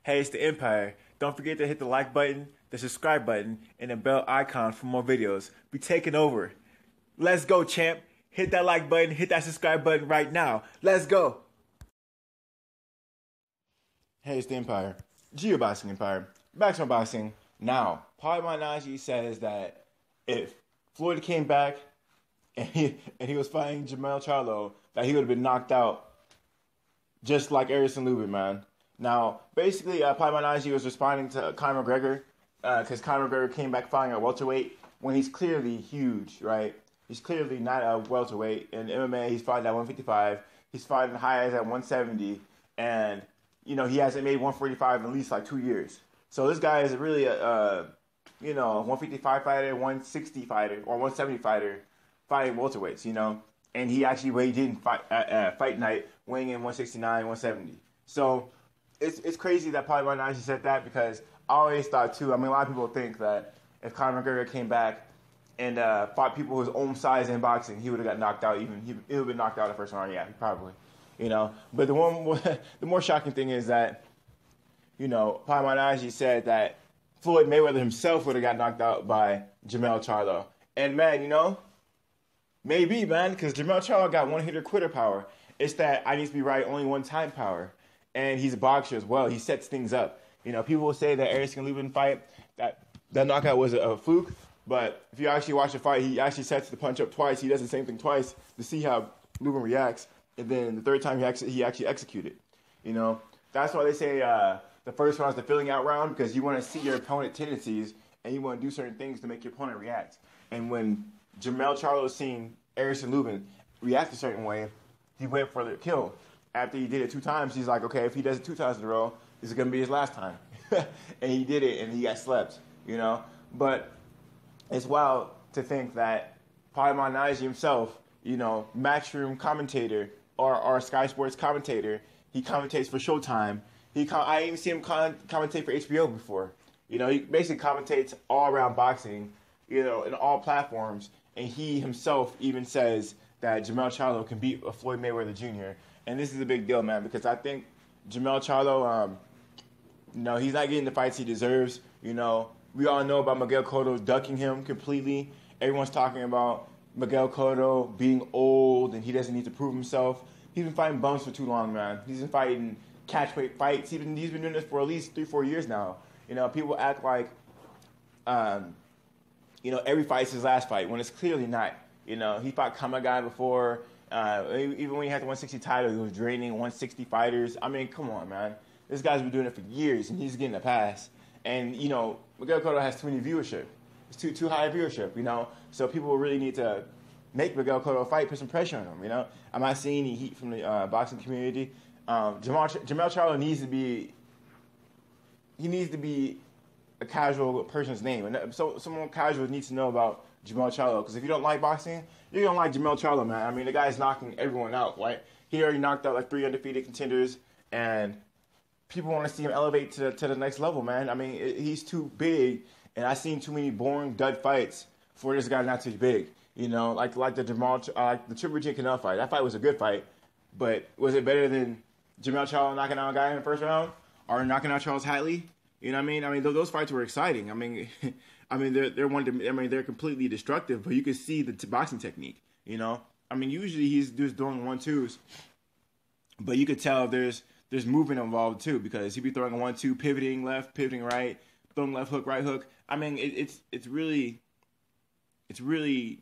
Hey, it's the Empire. Don't forget to hit the like button, the subscribe button, and the bell icon for more videos. We taking over. Let's go, champ. Hit that like button, hit that subscribe button right now. Let's go. Hey, it's the Empire. Geoboxing Empire. Back to boxing. Now, Paulie Malignaggi says that if Floyd came back and he was fighting JERMELL CHARLO, that he would have been knocked out just like Harrison Lubin, man. Now, basically, Paulie Malignaggi was responding to Conor McGregor because Conor McGregor came back fighting at welterweight when he's clearly huge, right? He's clearly not a welterweight. In MMA, he's fighting at 155. He's fighting high as at 170. And, you know, he hasn't made 145 in at least like 2 years. So this guy is really a 155 fighter, 160 fighter, or 170 fighter fighting welterweights, you know. And he actually weighed in fight night, weighing in 169, 170. So it's crazy that Paulie Malignaggi said that because I always thought too. I mean, a lot of people think that if Conor McGregor came back and fought people his own size in boxing, he would have got knocked out. He would have been knocked out the first round. Yeah, probably. You know, but the more shocking thing is that, you know, Paulie Malignaggi said that Floyd Mayweather himself would have got knocked out by JERMELL CHARLO. And man, you know, maybe, man, because JERMELL CHARLO got one-hitter quitter power. It's that I need to be right only one time power. And he's a boxer as well. He sets things up. You know, people will say that Harrison Lubin fight, that knockout was a fluke. But if you actually watch the fight, he actually sets the punch up twice. He does the same thing twice to see how Lubin reacts. And then the third time he actually executed. You know, that's why they say the first round is the filling out round, because you want to see your opponent's tendencies and you want to do certain things to make your opponent react. And when JERMELL CHARLO seen Harrison Lubin react a certain way, he went for the kill. After he did it 2 times, he's like, okay, if he does it 2 times in a row, this is going to be his last time. And he did it, and he got slept, you know. But it's wild to think that Paulie Malignaggi himself, you know, matchroom commentator or Sky Sports commentator, he commentates for Showtime. I even see him commentate for HBO before. You know, he basically commentates all around boxing, you know, in all platforms. And he himself even says that JERMELL CHARLO can beat Floyd Mayweather Jr. And this is a big deal, man, because I think JERMELL CHARLO, you know, he's not getting the fights he deserves. You know, we all know about Miguel Cotto ducking him completely. Everyone's talking about Miguel Cotto being old and he doesn't need to prove himself. He's been fighting bums for too long, man. He's been fighting catchweight fights. He's been doing this for at least 3-4 years now. You know, people act like, you know, every fight's his last fight when it's clearly not. You know, he fought Kamagai before. Even when he had the 160 title, he was draining 160 fighters. I mean, come on, man. This guy's been doing it for years, and he's getting a pass. And, you know, Miguel Cotto has too many viewership. It's too high viewership, you know. So people really need to make Miguel Cotto fight, put some pressure on him, you know. I'm not seeing any heat from the boxing community. JERMELL CHARLO needs to be a casual person's name. And so someone casual needs to know about JERMELL CHARLO, because if you don't like boxing, you're going to like JERMELL CHARLO, man. I mean, the guy's knocking everyone out, right? He already knocked out like 3 undefeated contenders, and people want to see him elevate to the next level, man. I mean, he's too big, and I've seen too many boring dud fights for this guy not to be big. You know, like the Triple G and Canelo fight. That fight was a good fight, but was it better than JERMELL CHARLO knocking out a guy in the first round or knocking out Charles Hatley? You know what I mean? I mean, those fights were exciting. I mean, they're completely destructive, but you can see the boxing technique. You know, I mean, usually he's just doing 1-2s, but you could tell there's movement involved too, because he'd be throwing a 1-2, pivoting left, pivoting right, throwing left hook, right hook. I mean, it's really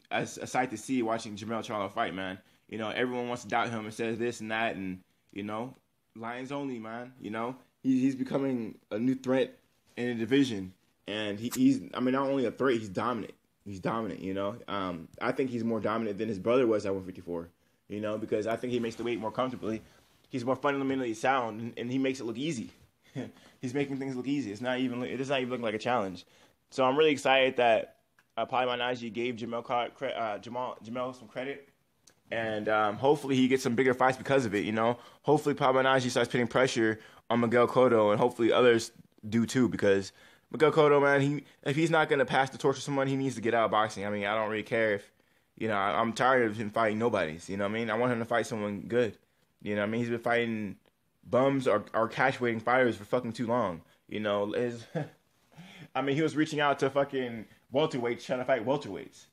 a sight to see watching JERMELL CHARLO fight, man. You know, everyone wants to doubt him and says this and that, and you know, Lions only, man. You know, he's becoming a new threat in the division, and he's not only a threat, he's dominant. He's dominant, you know. I think he's more dominant than his brother was at 154, you know, because I think he makes the weight more comfortably. He's more fundamentally sound, and he makes it look easy. He's making things look easy. It does not even look like a challenge. So I'm really excited that Paulie Malignaggi gave JERMELL some credit, and hopefully he gets some bigger fights because of it. You know, hopefully Paulie Malignaggi starts putting pressure on Miguel Cotto, and hopefully others do too, because Miguel Cotto, man, if he's not going to pass the torch to someone, he needs to get out of boxing. I mean, I don't really care if, you know, I'm tired of him fighting nobodies. You know what I mean? I want him to fight someone good. You know what I mean? He's been fighting bums are cash waiting fighters for fucking too long. You know, I mean, he was reaching out to fucking welterweights trying to fight welterweights.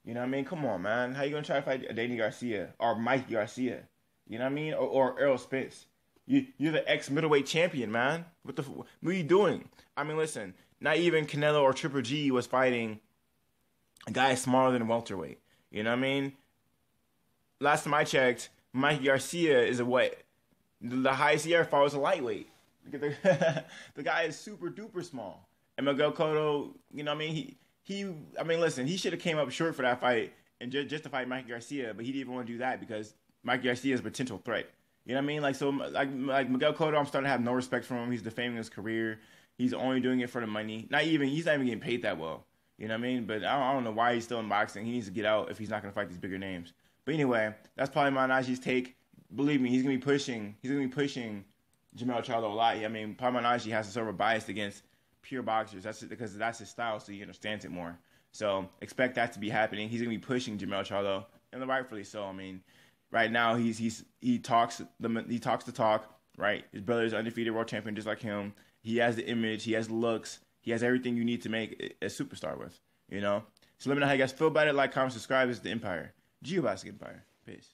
You know what I mean? Come on, man. How you gonna try to fight Danny Garcia or Mike Garcia? You know what I mean? Or Errol Spence. You're the ex-middleweight champion, man. What are you doing? I mean, listen. Not even Canelo or Triple G was fighting a guy smaller than welterweight. You know what I mean? Last time I checked, Mike Garcia is a what? The highest he ever fought was a lightweight. The guy is super duper small. And Miguel Cotto, you know what I mean? Listen, he should have came up short for that fight and just to fight Mike Garcia, but he didn't even want to do that because Mike Garcia is a potential threat. You know what I mean? Like Miguel Cotto, I'm starting to have no respect for him. He's defaming his career. He's only doing it for the money. He's not even getting paid that well. You know what I mean? But I don't know why he's still in boxing. He needs to get out if he's not going to fight these bigger names. But anyway, that's probably Malignaggi's take. Believe me, he's going to be pushing JERMELL CHARLO a lot. I mean, Paulie Malignaggi has a sort of a bias against pure boxers. Because that's his style, so he understands it more. So expect that to be happening. He's going to be pushing JERMELL CHARLO, and rightfully so. I mean, right now he talks the talk. Right, his brother is undefeated world champion, just like him. He has the image, he has looks, he has everything you need to make a superstar with. You know. So let me know how you guys feel about it. Like, comment, subscribe. It's the Empire, Geobasing Empire. Peace.